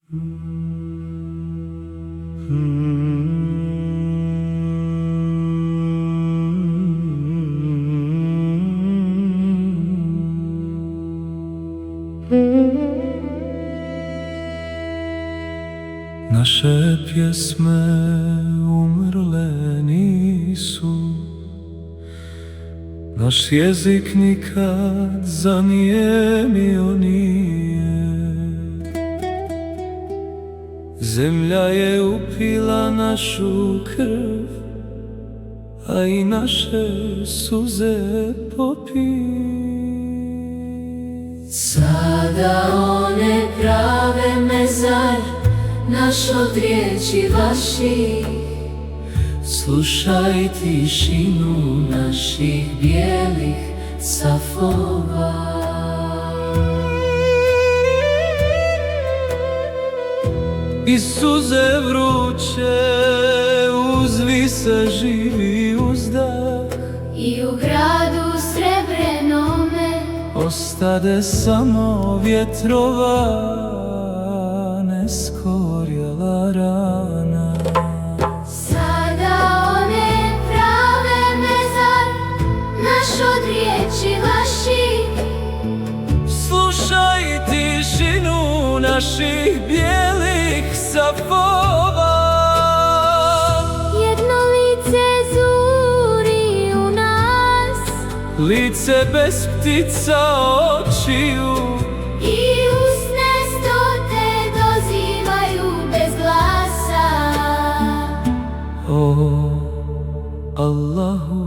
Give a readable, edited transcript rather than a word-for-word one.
Naše pjesme umrle nisu, naš jezik nikad zanijemio nije. Zemlja je upila našu krv, a i naše suze popije. Sada one prave mezar naš od riječi vaših. Slušaj tišinu naših bijelih safova. I suze vruće uzvi se živi uzdah, I u gradu srebrenome ostade samo vjetrova neskorjela rana. Sada one prave mezar naš od riječi vaših. Slušaj tišinu naših bijelih safova. Jedno lice zuri u nas, Lice bez ptica očiju, i usne stote dozivaju bez glasa. o Allahu.